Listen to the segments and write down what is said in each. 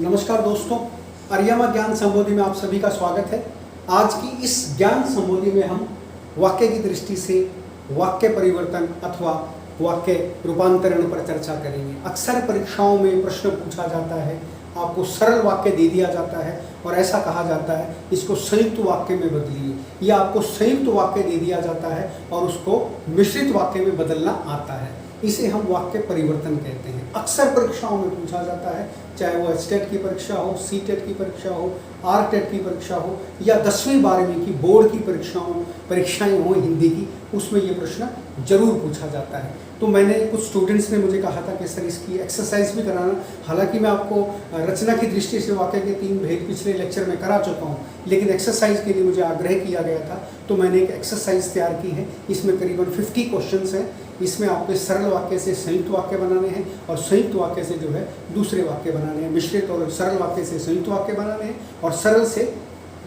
नमस्कार दोस्तों, अरियामा ज्ञान संबोधि में आप सभी का स्वागत है। आज की इस ज्ञान संबोधि में हम वाक्य की दृष्टि से वाक्य परिवर्तन अथवा वाक्य रूपांतरण पर चर्चा करेंगे। अक्सर परीक्षाओं में प्रश्न पूछा जाता है, आपको सरल वाक्य दे दिया जाता है और ऐसा कहा जाता है इसको संयुक्त वाक्य में बदलिए, या आपको संयुक्त वाक्य दे दिया जाता है और उसको मिश्रित वाक्य में बदलना आता है। इसे हम वाक्य परिवर्तन कहते हैं। अक्सर परीक्षाओं में पूछा जाता है, चाहे वो एचटेट की परीक्षा हो, सीटेट की परीक्षा हो, आरटेट की परीक्षा हो या 10वीं 12वीं की बोर्ड की परीक्षाएं हो हिंदी की, उसमें ये प्रश्न जरूर पूछा जाता है। तो मैंने कुछ स्टूडेंट्स ने मुझे कहा था कि सर इसकी एक्सरसाइज भी कराना। हालांकि मैं आपको रचना की दृष्टि से वाक्य के 3 भेद पिछले लेक्चर में करा चुका हूँ, लेकिन एक्सरसाइज के लिए मुझे आग्रह किया गया था, तो मैंने एक एक्सरसाइज तैयार की है। इसमें करीबन 50 क्वेश्चंस हैं। इसमें आपके सरल वाक्य से संयुक्त वाक्य बनाने हैं और संयुक्त वाक्य से जो है दूसरे वाक्य बनाने हैं। मिश्रित और सरल वाक्य से संयुक्त वाक्य बनाने हैं और सरल से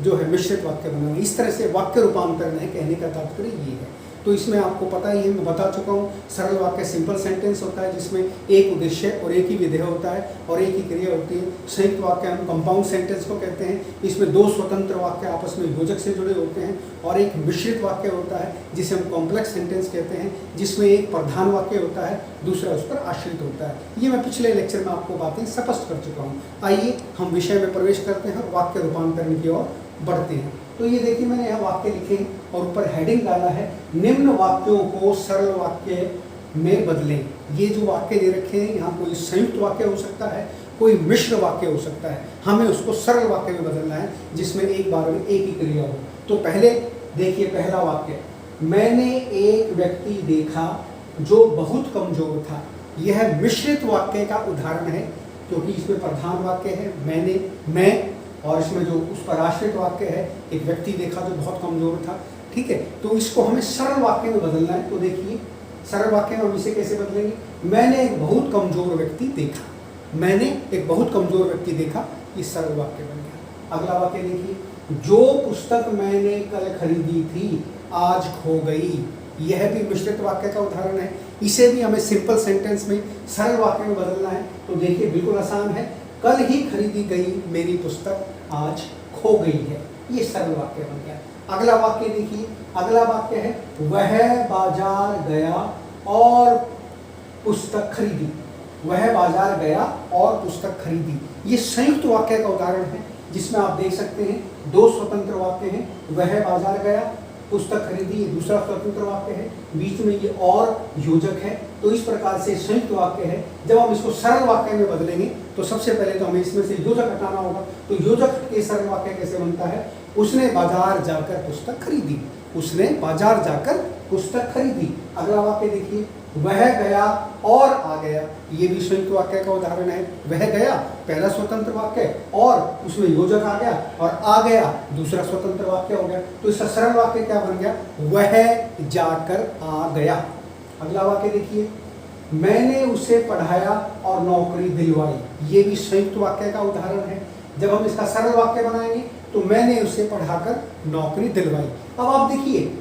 जो है मिश्रित वाक्य बनाने हैं। इस तरह से वाक्य रूपांतरण है, कहने का तात्पर्य ये है। तो इसमें आपको पता ही है, मैं बता चुका हूँ, सरल वाक्य सिंपल सेंटेंस होता है जिसमें एक उद्देश्य और एक ही विधेय होता है और एक ही क्रिया होती है। संयुक्त वाक्य हम कंपाउंड सेंटेंस को कहते हैं। इसमें 2 स्वतंत्र वाक्य आपस में योजक से जुड़े होते हैं और एक मिश्रित वाक्य होता है जिसे हम कॉम्प्लेक्स सेंटेंस कहते हैं, जिसमें एक प्रधान वाक्य होता है, दूसरा उस पर आश्रित होता है। ये मैं पिछले लेक्चर में आपको बातें स्पष्ट कर चुका हूँ। आइए हम विषय में प्रवेश करते हैं और वाक्य रूपांतरण की ओर बढ़ते हैं। तो ये देखिए, मैंने यहाँ वाक्य लिखे हैं और ऊपर हेडिंग डाला है, निम्न वाक्यों को सरल वाक्य में बदलें। ये जो वाक्य दे रखे हैं, यहाँ कोई संयुक्त वाक्य हो सकता है, कोई मिश्र वाक्य हो सकता है। हमें उसको सरल वाक्य में बदलना है जिसमें एक बार में एक ही क्रिया हो। तो पहले देखिए, पहला वाक्य, मैंने एक व्यक्ति देखा जो बहुत कमजोर था। यह मिश्रित वाक्य का उदाहरण है क्योंकि इसमें प्रधान वाक्य है मैंने, मैं, और इसमें जो उस पर आश्रित वाक्य है, एक व्यक्ति देखा जो बहुत कमजोर था। ठीक है, तो इसको हमें सरल वाक्य में बदलना है। तो देखिए, सरल वाक्य में हम इसे कैसे बदलेंगे? मैंने एक बहुत कमजोर व्यक्ति देखा। मैंने एक बहुत कमजोर व्यक्ति देखा, ये सरल वाक्य बन गया। अगला वाक्य देखिए, जो पुस्तक मैंने कल खरीदी थी आज खो गई। यह भी मिश्रित वाक्य का उदाहरण है। इसे भी हमें सिंपल सेंटेंस में सरल वाक्य में बदलना है। तो देखिए, बिल्कुल आसान है, कल ही खरीदी गई मेरी पुस्तक आज खो गई है। ये सरल वाक्य बन गया। अगला वाक्य देखिए, अगला वाक्य है, वह बाजार गया और पुस्तक खरीदी। वह बाजार गया और पुस्तक खरीदी। ये संयुक्त वाक्य का उदाहरण है जिसमें आप देख सकते हैं 2 स्वतंत्र वाक्य हैं। वह बाजार गया, पुस्तक खरीदी, ये दूसरा स्वतंत्र वाक्य है, बीच में ये और योजक है। तो इस प्रकार से संयुक्त वाक्य है। जब हम इसको सरल वाक्य में बदलेंगे तो सबसे पहले तो हमें इसमें से योजक हटाना होगा। तो योजक के सरल वाक्य कैसे बनता है? उसने बाजार जाकर पुस्तक खरीदी। उसने बाजार जाकर पुस्तक खरीदी। अगला वाक्य देखिए, वह गया और आ गया। ये भी संयुक्त वाक्य का उदाहरण है। वह गया पहला स्वतंत्र वाक्य और उसमें योजक आ गया, और आ गया दूसरा स्वतंत्र वाक्य हो गया। तो इसका सरल वाक्य क्या बन गया? वह जाकर आ गया। अगला वाक्य देखिए, मैंने उसे पढ़ाया और नौकरी दिलवाई। ये भी संयुक्त वाक्य का उदाहरण है। जब हम इसका सरल वाक्य बनाएंगे तो मैंने उसे पढ़ाकर नौकरी दिलवाई। अब आप देखिए,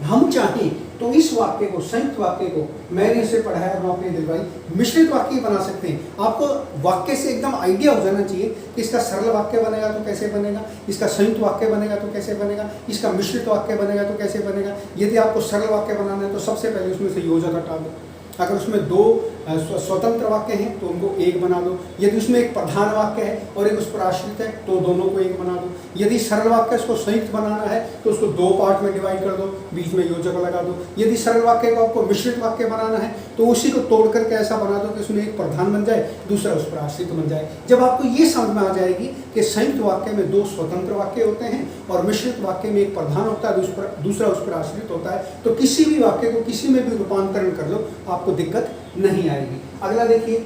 हम चाहें तो इस वाक्य को, संयुक्त वाक्य को, मैंने उसे पढ़ाया और नौकरी दिलवाई, मिश्रित वाक्य बना सकते हैं। आपको वाक्य से एकदम आइडिया हो जाना चाहिए कि इसका सरल वाक्य बनेगा तो कैसे बनेगा, इसका संयुक्त वाक्य बनेगा तो कैसे बनेगा, इसका मिश्रित वाक्य बनेगा तो कैसे बनेगा। यदि आपको सरल वाक्य बनाना है तो सबसे पहले उसमें से योजक हटा दो। अगर उसमें 2 स्वतंत्र वाक्य हैं तो उनको एक बना दो। यदि उसमें एक प्रधान वाक्य है और एक उस पर आश्रित है तो दोनों को एक बना दो। यदि सरल वाक्य उसको संयुक्त बनाना है तो उसको 2 पार्ट में डिवाइड कर दो, बीच में योजक लगा दो। यदि सरल वाक्य को आपको मिश्रित वाक्य बनाना है तो उसी को तोड़ करके ऐसा बना दो कि उसमें एक प्रधान बन जाए, दूसरा उस पर आश्रित बन जाए। जब आपको ये समझ में आ जाएगी कि संयुक्त वाक्य में 2 स्वतंत्र वाक्य होते हैं और मिश्रित वाक्य में एक प्रधान होता है, दूसरा उस पर आश्रित होता है, तो किसी भी वाक्य को किसी में भी रूपांतरण कर लो, आपको दिक्कत नहीं आएगी। अगला देखिए,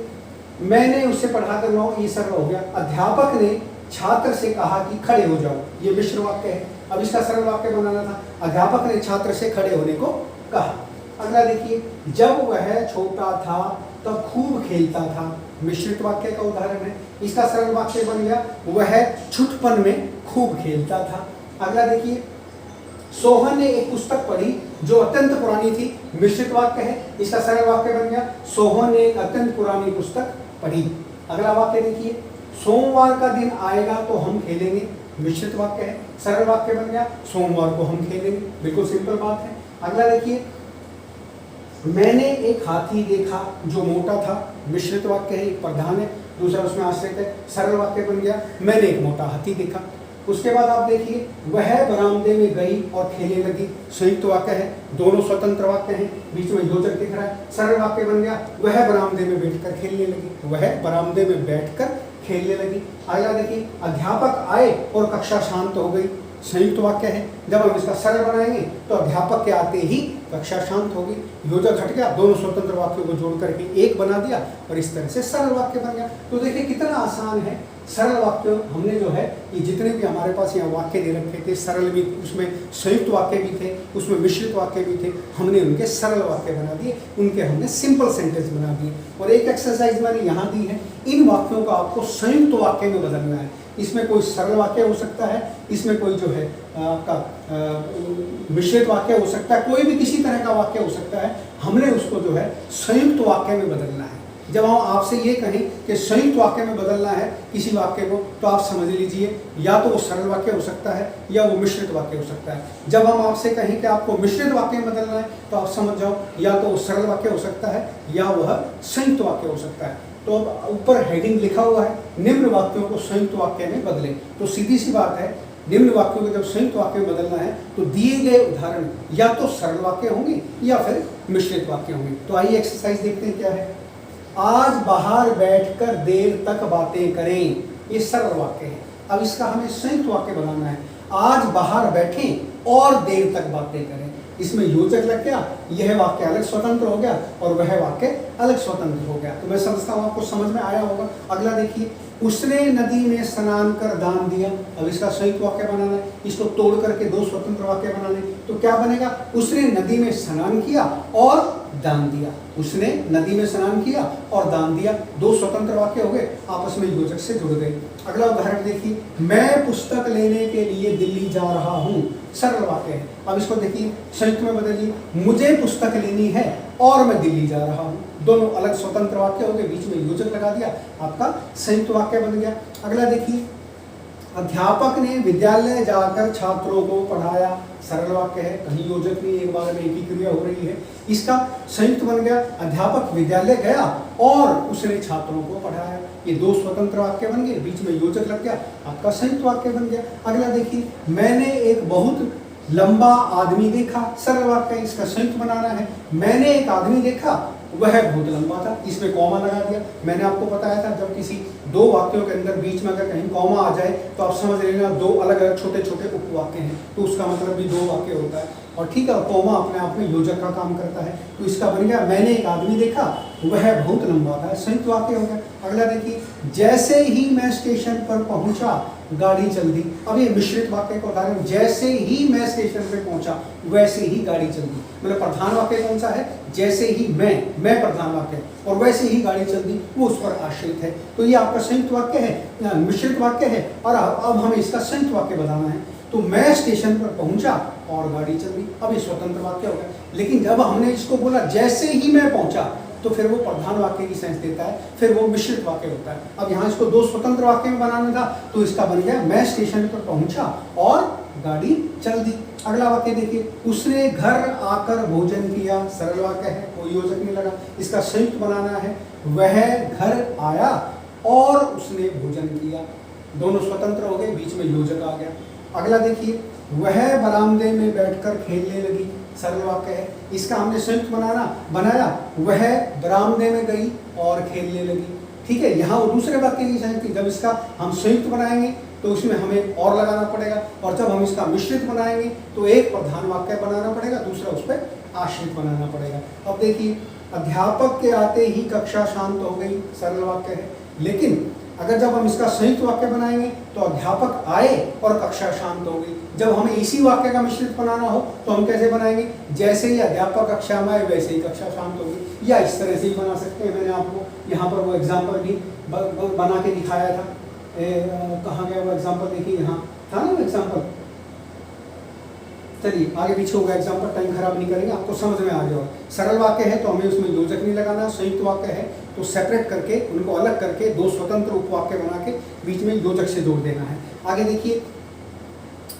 मैंने उसे पढ़ाकर ये सरल हो गया। अध्यापक ने छात्र से कहा कि खड़े हो जाओ। ये मिश्र वाक्य है। अब इसका सरल वाक्य बनाना था, अध्यापक ने छात्र से खड़े होने को कहा। अगला देखिए, जब वह छोटा था तब खूब खेलता था। मिश्रित वाक्य का उदाहरण है। इसका सरल वाक्य बन गया, वह छुटपन में खूब खेलता था। अगला देखिए, सोहन ने एक पुस्तक पढ़ी जो अत्यंत पुरानी थी। मिश्रित वाक्य है। इसका सरल वाक्य बन गया, सोहन ने एक अत्यंत पुरानी पुस्तक पढ़ी। अगला वाक्य देखिए, सोमवार का दिन आएगा तो हम खेलेंगे, मिश्रित वाक्य है, सरल वाक्य बन गया, सोमवार को हम खेलेंगे, बिल्कुल सिंपल बात है। अगला देखिए, मैंने एक हाथी देखा जो मोटा था, मिश्रित वाक्य है, एक प्रधान है, दूसरा उसमें आश्रित है, सरल वाक्य बन गया, मैंने एक मोटा हाथी देखा। उसके बाद आप देखिए, वह बरामदे में गई और खेलने लगी, संयुक्त वाक्य है, दोनों स्वतंत्र वाक्य हैं, बीच में योजक दिख रहा है, सरल वाक्य बन गया, वह बरामदे में बैठकर खेलने लगी, वह बरामदे में बैठकर खेलने लगी। अगला देखिए, अध्यापक आए और कक्षा शांत हो गई, संयुक्त वाक्य है, जब हम इसका सरल बनाएंगे तो अध्यापक के आते ही कक्षा शांत होगी, योजक हट गया, दोनों स्वतंत्र वाक्यों को जोड़ करके एक बना दिया और इस तरह से सरल वाक्य बन गया। तो देखिए कितना आसान है, सरल वाक्य हमने जो है ये जितने भी हमारे पास यहाँ वाक्य दे रखे थे, सरल भी, उसमें संयुक्त वाक्य भी थे, उसमें मिश्रित वाक्य भी थे, हमने उनके सरल वाक्य बना दिए, उनके हमने सिंपल सेंटेंस बना दिए। और एक एक्सरसाइज मैंने यहाँ दी है, इन वाक्यों को आपको संयुक्त वाक्य में बदलना है। इसमें कोई सरल वाक्य हो सकता है, इसमें कोई जो है आपका मिश्रित वाक्य हो सकता है, कोई भी किसी तरह का वाक्य हो सकता है, हमने उसको जो है संयुक्त वाक्य में बदलना है। जब हम आपसे ये कहें कि संयुक्त वाक्य में बदलना है किसी वाक्य को, तो आप समझ लीजिए या तो वो सरल वाक्य हो सकता है या वो मिश्रित वाक्य हो सकता है। जब हम आपसे कहें कि आपको मिश्रित वाक्य में बदलना है, तो आप समझ जाओ या तो वो सरल वाक्य हो सकता है या वह संयुक्त वाक्य हो सकता है। तो अब ऊपर हेडिंग लिखा हुआ है, निम्न वाक्यों को संयुक्त वाक्य में बदलें। तो सीधी सी बात है, निम्न वाक्यों को जब संयुक्त वाक्य में बदलना है तो दिए गए उदाहरण या तो सरल वाक्य होंगे या फिर मिश्रित वाक्य होंगे। तो आइए एक्सरसाइज देखते हैं क्या है। आज बाहर बैठकर देर तक बातें करें, ये सरल वाक्य है। अब इसका हमें संयुक्त वाक्य बनाना है, आज बाहर बैठें और देर तक बातें करें। इसमें योजक लग गया, यह वाक्य अलग स्वतंत्र हो गया और वह वाक्य अलग स्वतंत्र हो गया। तो मैं समझता हूँ आपको समझ में आया होगा। अगला देखिए, उसने नदी में स्नान कर दान दिया। अब इसका संयुक्त वाक्य बनाना है, इसको तोड़ करके दो स्वतंत्र वाक्य बनाने। तो क्या बनेगा, उसने नदी में स्नान किया और दान दिया। उसने नदी में स्नान किया और दान दिया, दो स्वतंत्र वाक्य हो गए, आपस में योजक से जुड़ गए। अगला उदाहरण देखिए, मैं पुस्तक लेने के लिए दिल्ली जा रहा हूँ, सरल वाक्य है। अब इसको देखिए संयुक्त में बदलिए, मुझे पुस्तक लेनी है और मैं दिल्ली जा रहा हूँ, दोनों अलग स्वतंत्र वाक्य हो गए, बीच में योजक लगा दिया, आपका संयुक्त वाक्य बन गया। अगला देखिए, अध्यापक ने विद्यालय जाकर छात्रों को पढ़ाया, सरल वाक्य है, कहीं योजक नहीं, एक बार में एक ही क्रिया हो रही है। इसका संयुक्त बन गया, अध्यापक विद्यालय गया और उसने छात्रों को पढ़ाया, ये दो स्वतंत्र वाक्य बन गए, बीच में योजक लग गया, आपका संयुक्त वाक्य बन गया। अगला देखिए, मैंने एक बहुत लंबा आदमी देखा, सरल वाक्य, इसका संयुक्त बनाना है। मैंने एक आदमी देखा, वह बहुत लंबा था, इसमें कॉमा लगा दिया। मैंने आपको बताया था जब किसी दो वाक्यों के अंदर बीच में अगर कहीं कॉमा आ जाए तो आप समझ लेना दो अलग अलग छोटे छोटे उपवाक्य हैं, तो उसका मतलब भी दो वाक्य होता है। और ठीक है, कॉमा अपने आप में योजक का काम करता है। तो इसका बन गया, मैंने एक आदमी देखा, वह बहुत लंबा था, संयुक्त वाक्य हो गया। अगला देखिए, जैसे ही मैं स्टेशन पर पहुंचा गाड़ी चल दी। अब ये मिश्रित वाक्य का उदाहरण, जैसे ही मैं स्टेशन पे पहुंचा वैसे ही गाड़ी चल दी। मतलब प्रधान वाक्य कौन सा है, जैसे ही मैं प्रधान वाक्य, और वैसे ही गाड़ी चल दी वो उस पर आश्रित है। तो ये आपका संयुक्त वाक्य है, मिश्रित वाक्य है। और अब हमें इसका संयुक्त वाक्य बनाना है। तो मैं स्टेशन पर पहुंचा और गाड़ी चल दी, अब ये स्वतंत्र वाक्य हो गया। लेकिन जब हमने इसको बोला जैसे ही मैं पहुंचा, तो फिर वो प्रधान वाक्य की सेंस देता है, फिर वो मिश्रित वाक्य होता है। अब यहाँ इसको दो स्वतंत्र वाक्य में बनाना था, तो इसका बन गया, मैं स्टेशन पर पहुंचा और गाड़ी चल दी। अगला वाक्य देखिए, उसने घर आकर भोजन किया, सरल वाक्य है, कोई योजक नहीं लगा। इसका संयुक्त बनाना है, वह घर आया और उसने भोजन किया, दोनों स्वतंत्र हो गए, बीच में योजक आ गया। अगला देखिए, वह बरामदे में बैठकर खेलने लगी, सरल वाक्य है। इसका हमने संयुक्त बनाया, वह बरामदे में गई और खेलने लगी। ठीक है, यहाँ वो दूसरे वाक्य की सेंस थी। जब इसका हम संयुक्त बनाएंगे तो उसमें हमें और लगाना पड़ेगा, और जब हम इसका मिश्रित बनाएंगे तो एक प्रधान वाक्य बनाना पड़ेगा, दूसरा उस पर आश्रित बनाना पड़ेगा। अब देखिए, अध्यापक के आते ही कक्षा शांत हो गई, सरल वाक्य है। लेकिन अगर जब हम इसका संयुक्त वाक्य बनाएंगे तो अध्यापक आए और कक्षा शांत हो गई। जब हमें इसी वाक्य का मिश्रित बनाना हो तो हम कैसे बनाएंगे, जैसे ही अध्यापक कक्षा में आए वैसे ही कक्षा शांत हो गई, या इस तरह से ही बना सकते हैं। मैंने आपको यहाँ पर वो एग्जाम्पल भी बना के दिखाया था। कहाँ गया वो एग्जाम्पल, देखिए यहाँ था ना वो एग्जाम्पल, चलिए आगे पीछे होगा एग्जाम्पल, टाइम खराब नहीं करेंगे, आपको समझ में आ गया होगा। सरल वाक्य है तो हमें उसमें योजक नहीं लगाना, संयुक्त वाक्य है तो सेपरेट करके उनको अलग करके दो स्वतंत्र उपवाक्य बना के बीच में योजक से जोड़ देना है। आगे देखिए,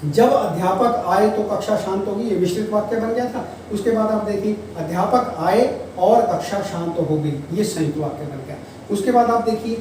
जब अध्यापक आए तो कक्षा शांत होगी, ये मिश्रित वाक्य बन गया था। उसके बाद आप देखिए, अध्यापक आए और कक्षा शांत हो गई, ये संयुक्त वाक्य बन गया। उसके बाद आप देखिए,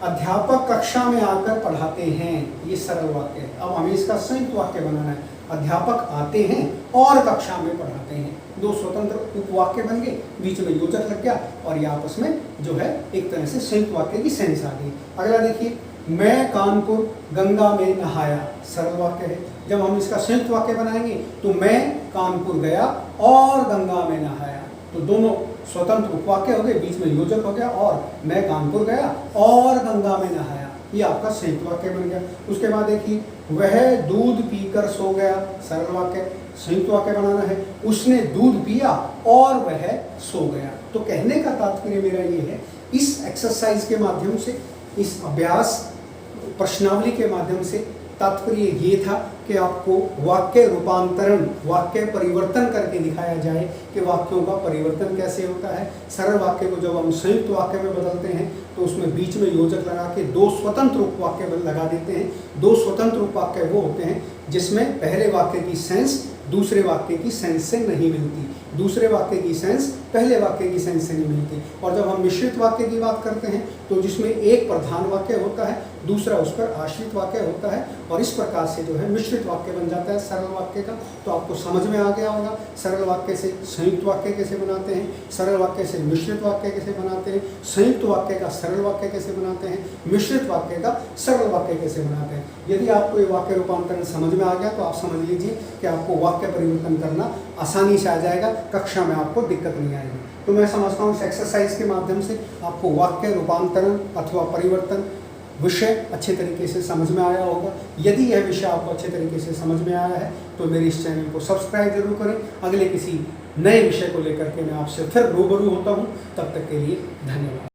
अध्यापक कक्षा में आकर पढ़ाते हैं, ये सरल वाक्य है। अब हमें इसका संयुक्त वाक्य बनाना है, अध्यापक आते हैं और कक्षा में पढ़ाते हैं, दो स्वतंत्र उपवाक्य बन गए, बीच में योजक लग गया और ये आपस में जो है एक तरह से संयुक्त वाक्य की सेंस आ गई। अगला देखिए, मैं कानपुर गंगा में नहाया, सरल वाक्य है। जब हम इसका संयुक्त वाक्य बनाएंगे तो मैं कानपुर गया और गंगा में नहाया, तो दोनों स्वतंत्र उपवाक्य हो गए, बीच में योजक हो गया, और मैं कानपुर गया और गंगा में नहाया, ये आपका संयुक्त वाक्य बन गया। उसके बाद देखिए, वह दूध पीकर सो गया, सरल वाक्य। संयुक्त वाक्य बनाना है, उसने दूध पिया और वह सो गया। तो कहने का तात्पर्य मेरा ये है, इस एक्सरसाइज के माध्यम से, इस अभ्यास प्रश्नावली के माध्यम से तात्पर्य ये था कि आपको वाक्य रूपांतरण, वाक्य परिवर्तन करके दिखाया जाए कि वाक्यों का परिवर्तन कैसे होता है। सरल वाक्य को जब हम संयुक्त वाक्य में बदलते हैं तो उसमें बीच में योजक लगा के दो स्वतंत्र उपवाक्य लगा देते हैं। दो स्वतंत्र उपवाक्य वो होते हैं जिसमें पहले वाक्य की सेंस दूसरे वाक्य की सेंस से नहीं मिलती, दूसरे वाक्य की सेंस पहले वाक्य की सेंस से नहीं मिलती। और जब हम मिश्रित वाक्य की बात करते हैं तो जिसमें एक प्रधान वाक्य होता है, दूसरा उस पर आश्रित वाक्य होता है, और इस प्रकार से जो है मिश्रित वाक्य बन जाता है सरल वाक्य का। तो आपको समझ में आ गया होगा सरल वाक्य से संयुक्त वाक्य कैसे बनाते हैं, सरल वाक्य से मिश्रित वाक्य कैसे बनाते हैं, संयुक्त वाक्य का सरल वाक्य कैसे बनाते हैं, मिश्रित वाक्य का सरल वाक्य कैसे बनाते हैं। यदि आपको ये वाक्य रूपांतरण समझ में आ गया तो आप समझ लीजिए कि आपको वाक्य परिवर्तन करना आसानी से आ जाएगा, कक्षा में आपको दिक्कत नहीं आएगी। तो मैं समझता हूँ इस एक्सरसाइज के माध्यम से आपको वाक्य रूपांतरण अथवा परिवर्तन विषय अच्छे तरीके से समझ में आया होगा। यदि यह विषय आपको अच्छे तरीके से समझ में आया है तो मेरे इस चैनल को सब्सक्राइब जरूर करें। अगले किसी नए विषय को लेकर के मैं आपसे फिर रूबरू होता हूँ, तब तक के लिए धन्यवाद।